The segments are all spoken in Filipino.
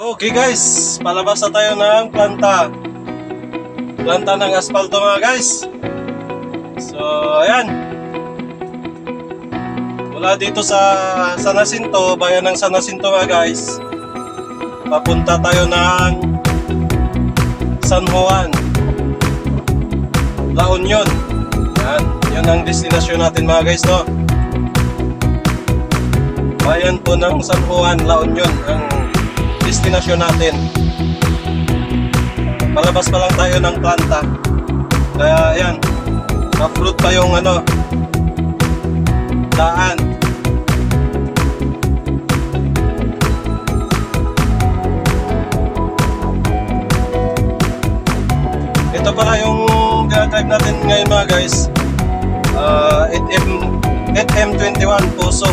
Okay guys, palabas na tayo ng planta. Planta ng asfalto mga guys. So ayan. Mula dito sa San Jacinto, bayan ng San Jacinto mga guys. Papunta tayo ng San Juan, La Union. Yan, yun ang destinasyon natin mga guys, no? Bayan po ng San Juan, La Union ang destinasyon natin. Palabas pa lang tayo ng planta. Kaya ayan, na-fruit pa yung daan. Ito pala yung drive natin ngayon mga guys. 8M21 Puso.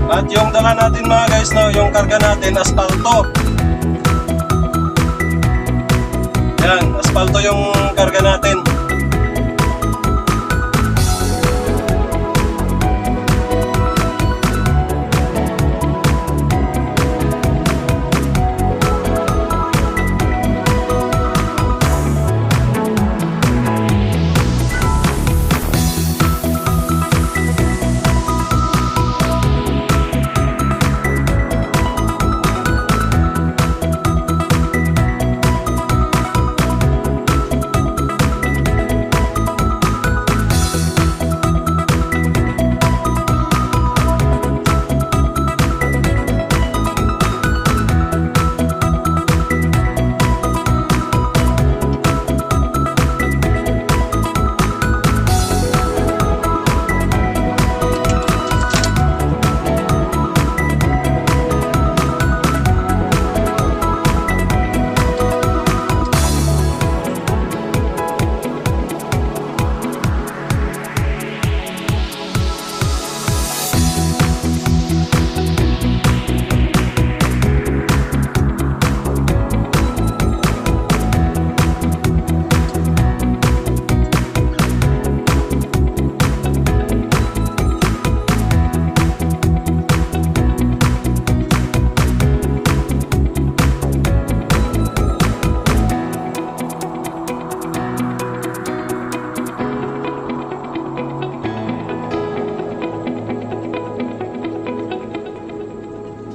At yung dala natin mga guys, no, yung karga natin, asfalto. Yan, asfalto yung karga natin.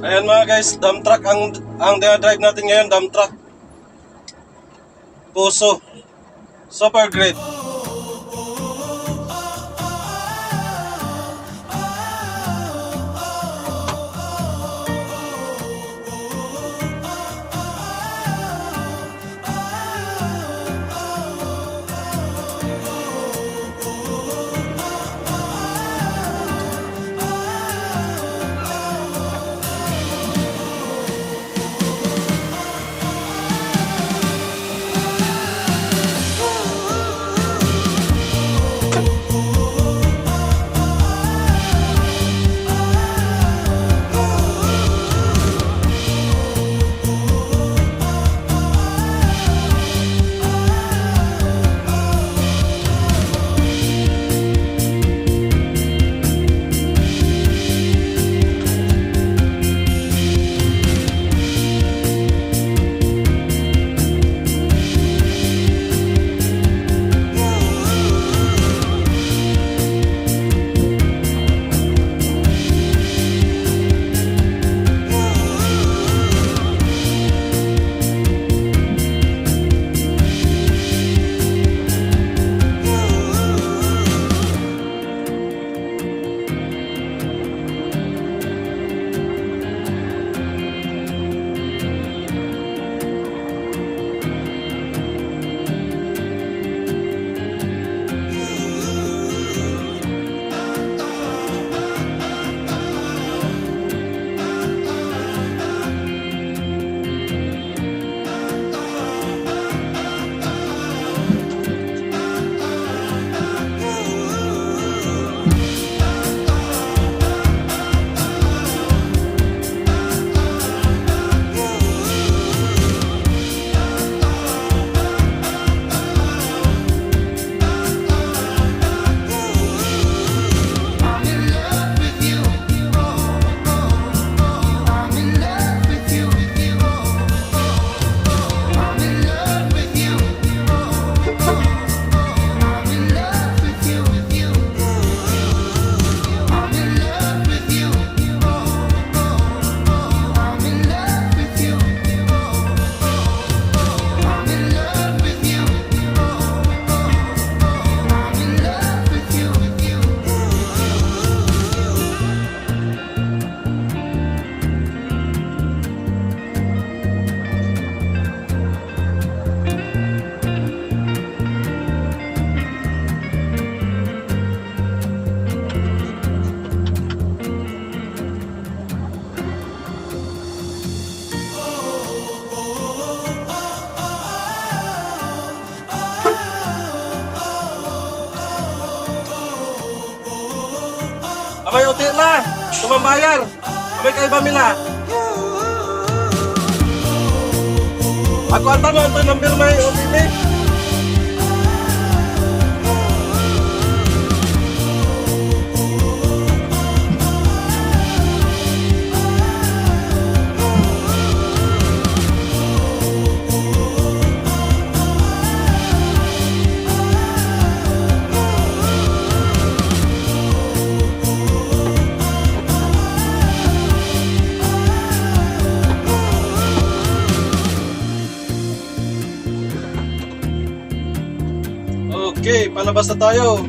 Ayan mga guys, dump truck ang drive natin ngayon, dump truck. Puso. Super great. Amay uti na. Tumambayar. Amay kaiba mila. Ako ang tanong, ito number may uti ni. Okay, palabas na tayo.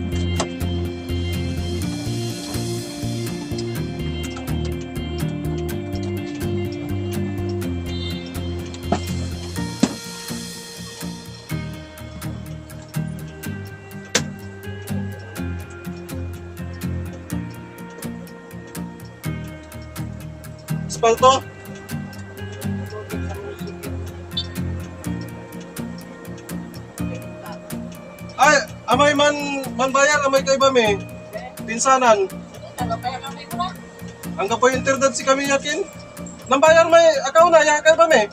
Asfalto. Ay, amay man bayar, amay kay Bame. Pinsanan. Ang kapoy internet si kami yakin. Nang bayar may akaw na ya kay Bame.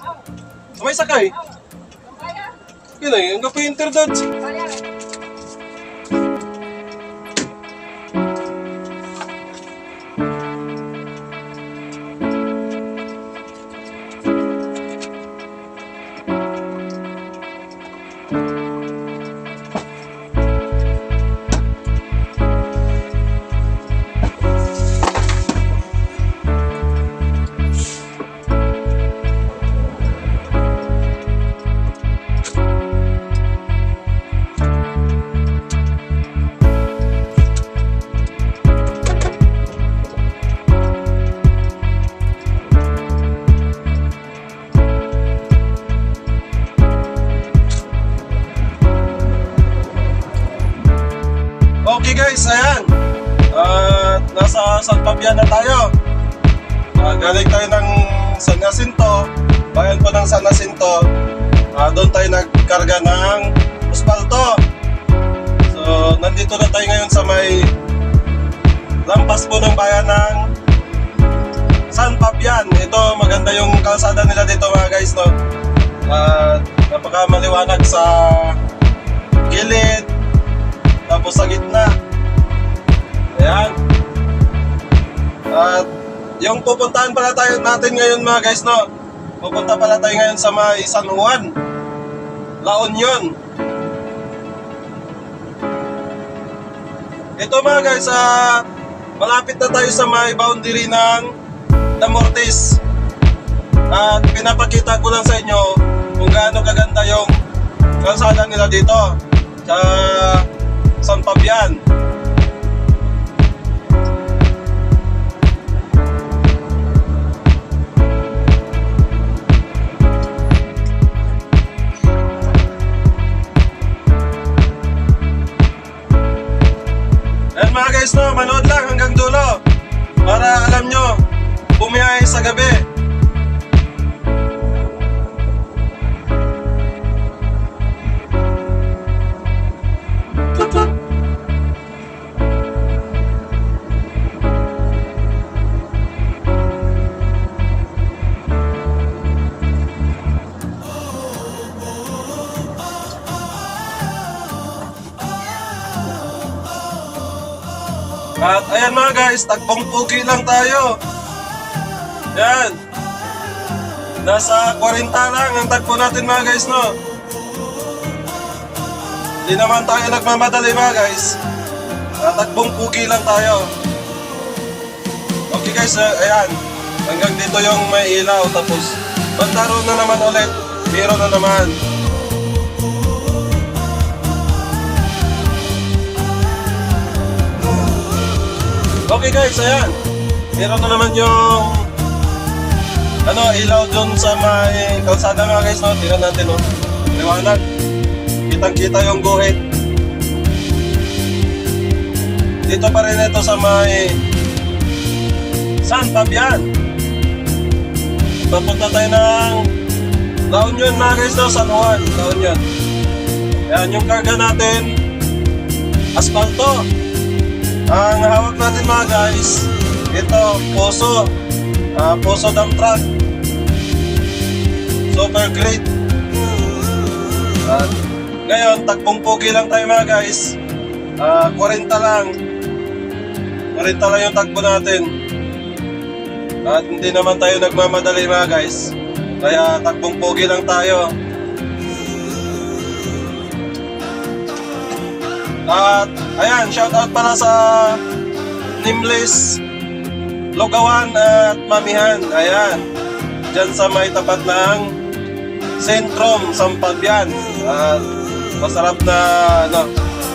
Amay sakay. Kinay, ang kapoy internet. Okay guys, ayan. Nasa San Fabian na tayo. Galing tayo ng San Jacinto, bayan po ng San Jacinto. Doon tayo nagkarga ng asfalto. So, nandito na tayo ngayon sa may lampas po ng bayan ng San Fabian. Ito, maganda yung kalsada nila dito mga guys, no? Napaka maliwanag sa gilid, tapos sa gitna. Ayan. At yung pupuntahan pala tayo natin ngayon mga guys, no? Pupunta pala tayo ngayon sa may San Juan, La Union. Ito mga guys, malapit na tayo sa may boundary ng Damortis. At pinapakita ko lang sa inyo kung gaano kaganda yung kalsada nila dito sa San Fabian. Ayan mga guys, no, manood lang hanggang dulo para alam nyo bumiyahe sa gabi. At ayan mga guys, tagbong pugi lang tayo. Yan. Nasa 40 lang ang tagpo natin mga guys, no? Hindi naman tayo nagmamadali mga guys. Tagbong pugi lang tayo. Okay guys, ayan. Hanggang dito yung may ilaw. Tapos bandaro na naman ulit. Biro na naman. Okay guys, ayan. Meron na naman yung ilaw dun sa may kalsada mga guys, no? Tingnan natin, no? Liwanag. Kitang-kita yung guhit. Dito pa rin ito sa may San Fabian. Papunta tayo ng La Union mga guys, no? San Juan, La Union. Ayan yung karga natin. Asfalto. Ang hawak natin mga guys, ito, Puso. Puso dump truck. Super great. At ngayon, takbong pogi lang tayo mga guys. 40 lang. 40 lang yung takbo natin. At hindi naman tayo nagmamadali mga guys. Kaya takbong pogi lang tayo. At ayan, shoutout pala sa Nameless, Lugawan at Mamihan. Ayan, dyan sa may tapat ng Sentrum, Sampabian. At masarap na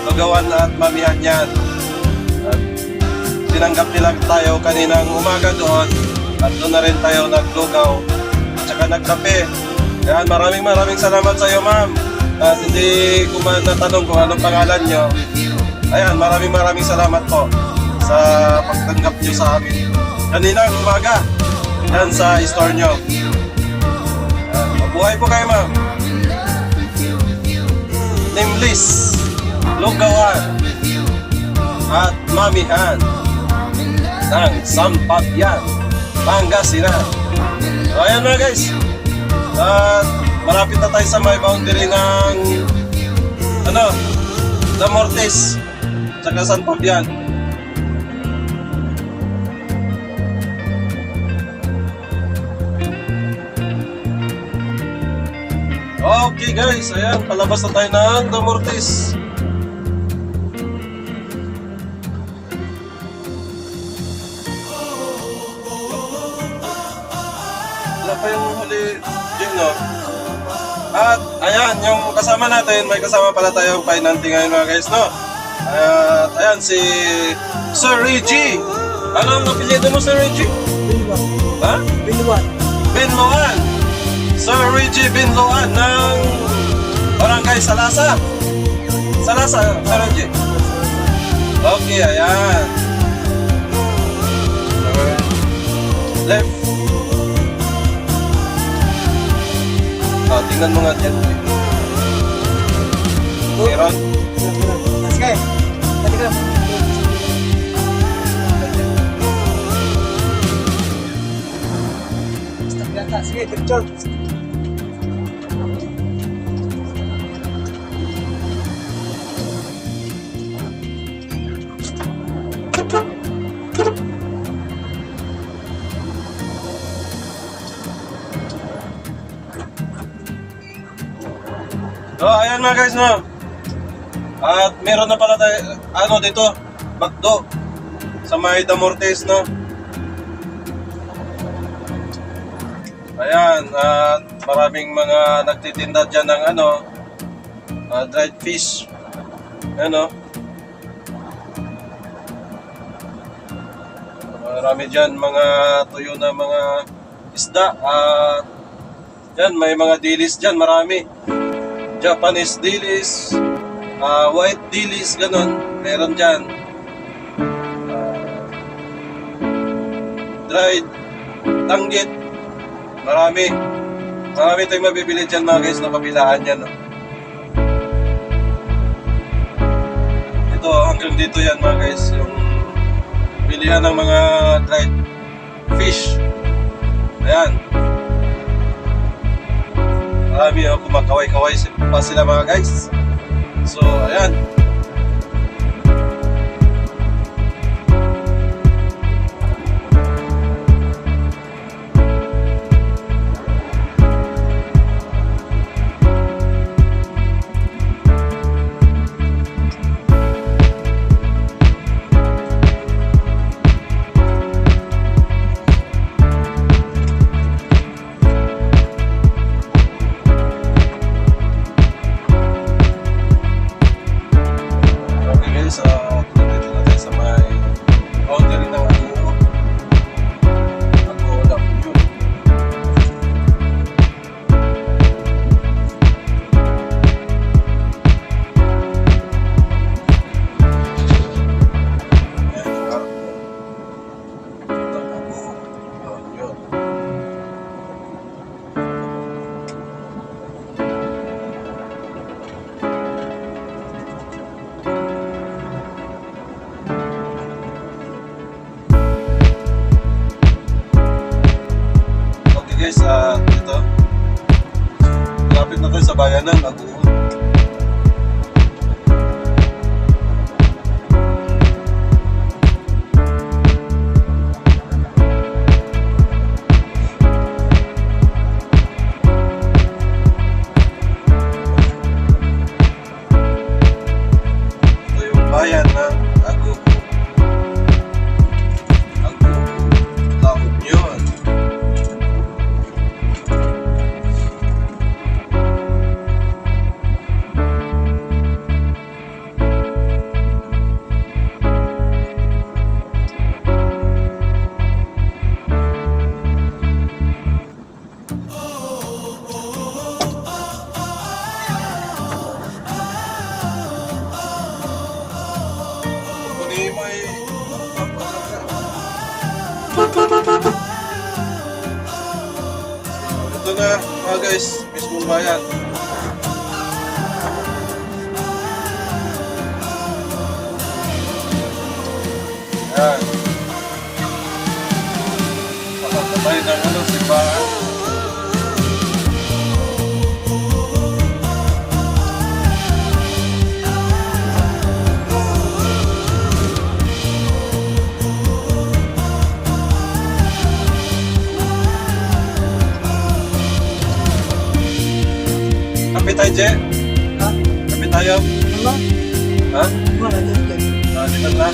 Lugawan at Mamihan yan. At tinanggap nila tayo kaninang umaga doon. At doon na rin tayo naglugaw at saka nagkape. Ayan, maraming salamat sa iyo ma'am. At hindi ko man natanong kung anong pangalan nyo. Ayan, maraming salamat po sa pagtanggap nyo sa amin kaninang umaga yan sa store nyo. Mabuhay po kayo ma'am. Nameless, Lugawan at Mamihan ng Sampabian, Pangasinan. So ayan mga guys, at malapit na tayo sa may boundary ng Damortes tsaka San Fabian. Okay guys, ayan, palabas na tayo ng Damortes. Wala pa yung huli dyan, no? At ayan, yung kasama natin, may kasama pala tayong painanti ngayon mga guys, no? At ayan, si Sir Reggie. Ano ang apelyido mo, Sir Reggie? Binluan. Ha? Binluan. Binloan. Sir Reggie Binloan ng Barangay Salasa. Salasa, Sir Reggie. Okay, ayan. Left. Tingnan mo nga dyan. Meron. Sige. Tadi ka. Sige, diretso. So, ayan mga guys, no? At meron na pala tayo, dito, bakdo sa may Damortes, no? Ayan, at maraming mga nagtitinda dyan ng dried fish. Ayan, no? Marami dyan mga tuyo na mga isda. At yan, may mga dilis dyan, marami. Japanese dilis, white dilis, ganun. Meron dyan. Dried tanggit. Marami tayong mabibili dyan mga guys, na kabilaan yan. No? Ito, hanggang dito yan mga guys, yung bilihan ng mga dried fish. Ayan. Marami kumakaway-kaway pa sila mga guys. So, ayan. sa bayanan, Aguho. Ito yung bayan ng Aguho. Aguho, La Union. Kunin mo eh. Ito na mga guys, mismong bayan. Yan. Pakasabay ng simbahan. Kape tayo, Je. Ha? Kape tayo. Ano? Ha? Ano na dyan? Di ba na?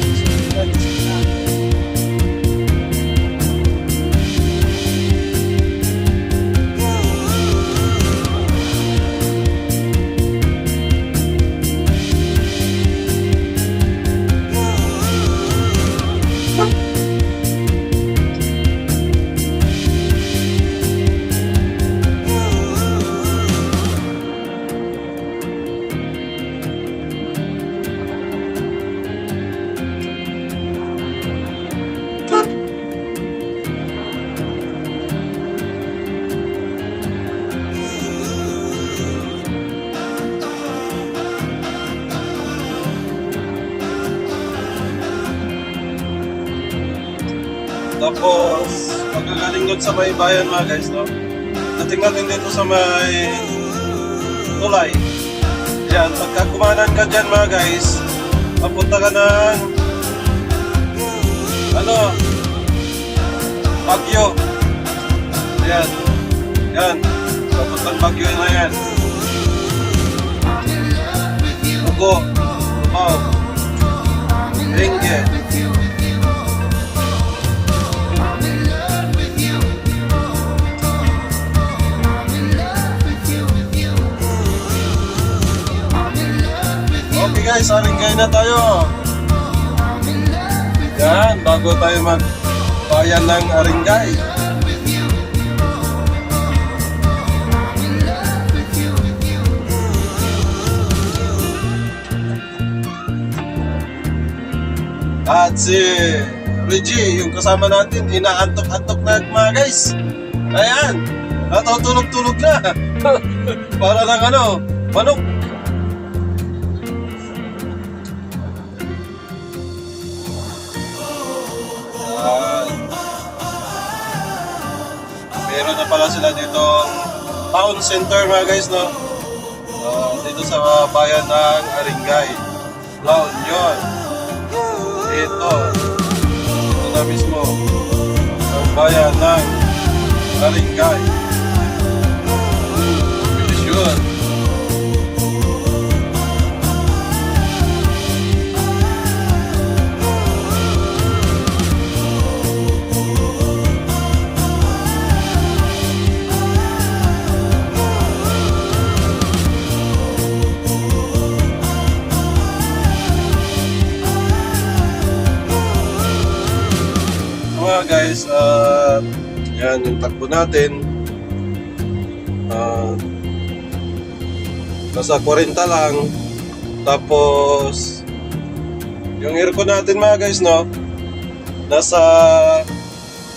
Tapos, magagaling doon sa may bayan mga guys, no? Dating natin dito sa may tulay. Yan, pagka kumanan ka dyan mga guys, papunta ka ng Baguio. Yan. Yan. Papuntang Baguio na yan. Ugo. Lumaw. Ringgit. Okay guys, Aringay na tayo. Yan, bago tayo mag-bayan ng Aringay. At si Reggie, yung kasama natin, inaantok-antok na mga guys. Ayan, natutulog-tulog na. Para lang manok. Meron na pala sila dito town center mga guys, no? Dito sa bayan ng Aringay, La Union. Ito na mismo ang bayan ng Aringay. Bilisyon. Mga guys, yan yung takbo natin. Nasa 40 lang. Tapos yung aircon natin mga guys, no, nasa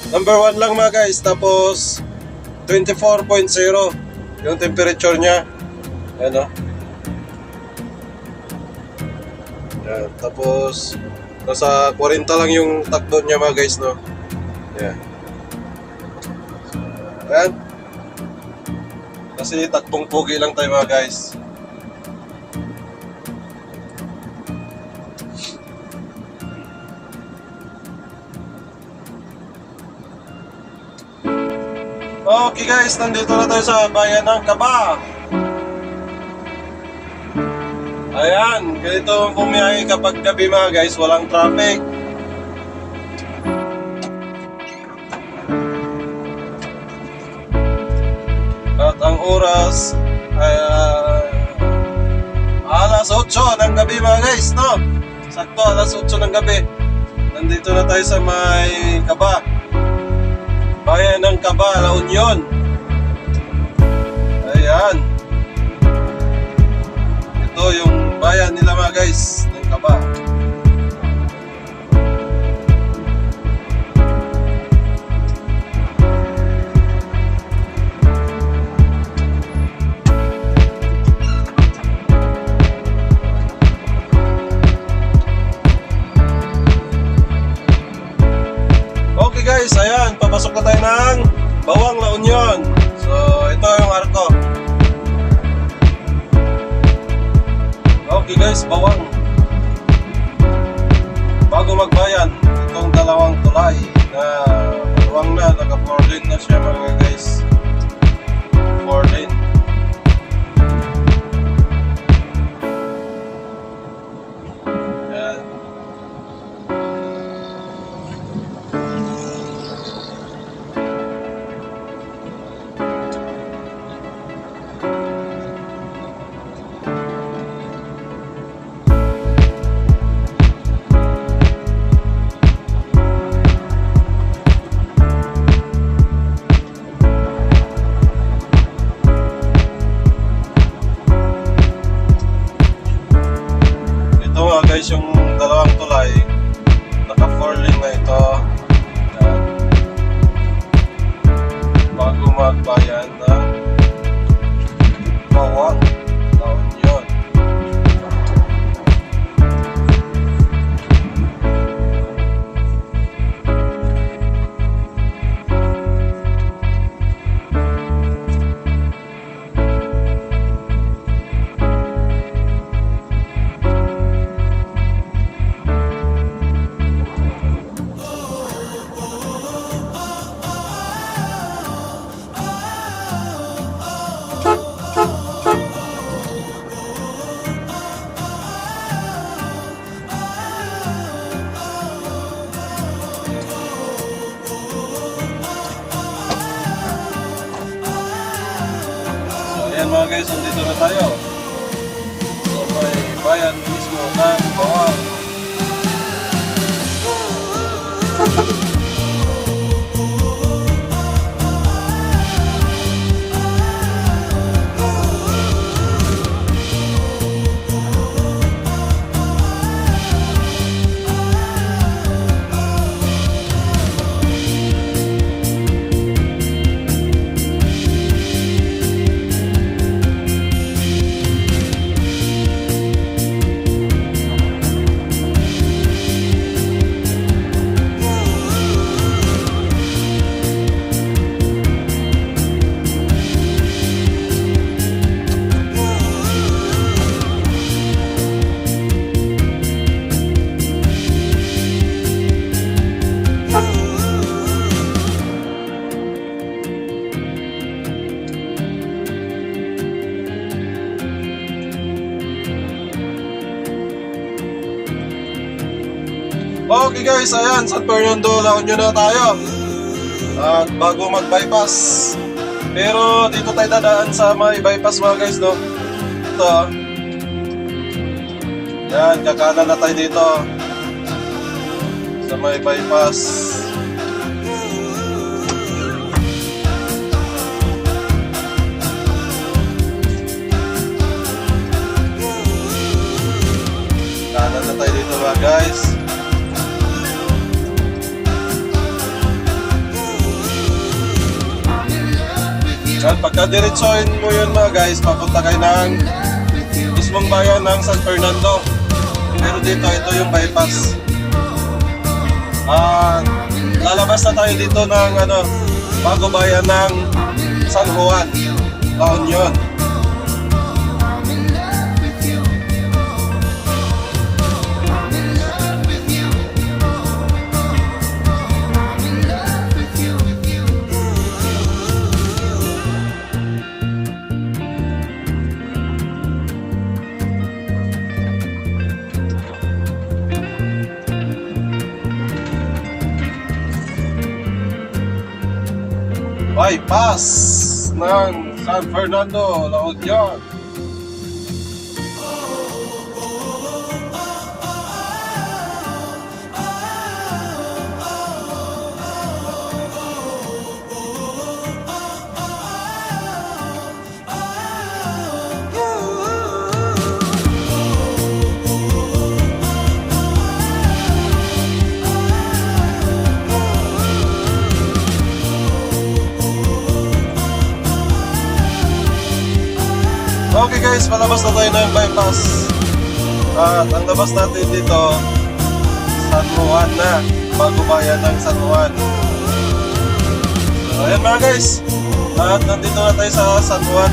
number 1 lang mga guys. Tapos 24.0 yung temperature nya. Yan, no. Yan. Tapos nasa 40 lang yung takbo niya mga guys, no. Yan. Yan. Kasi takbong pugi lang tayo mga guys. Okay guys, nandito na tayo sa bayan ng Kaba. Ayan, ganito ang bumiyahe kapag gabi mga guys, walang traffic. At ang oras ay alas 8 ng gabi mga guys, no? Sakto, alas 8 ng gabi. Nandito na tayo sa may Kaba. Bayan ng Kaba, La Union. Ayan. Ito yung bayan nila mga guys, ng Kaba. Okay guys, ayan, papasok na tayo ng Bawang La Union. So, ito yung arko. Okay guys, Bawang. Bago magbayan, itong dalawang tulay na maluwang na, naka 4 lane na siya mga guys. 4 lane. Ayan. Ito nga guys, yung dalawang tulay, naka 4 lane na ito. Ayan. Bago magbayan na Bawang La Union. So ayan mga guys, nandito na tayo. So may bayan mismo ng Bawang. Okay guys, ayan, San Fernando, La Union na tayo. At bago mag-bypass. Pero dito tayo dadaan sa may bypass mga guys, no? Ito. Yan, kakanan na tayo dito. Sa may bypass. Kanan na tayo dito mga guys. Yan, pagka diretsoin mo yun mga guys, papunta kayo ng mismong bayan ng San Fernando. Pero dito, ito yung bypass. Lalabas na tayo dito ng bago bayan ng San Juan. La Union. Bypass ng San Fernando, La Union. Okay guys, palabas na tayo ng bypass. At ang labas natin dito, San Juan na, bago bayan ng San Juan. So ayan mga guys, at nandito na tayo sa San Juan.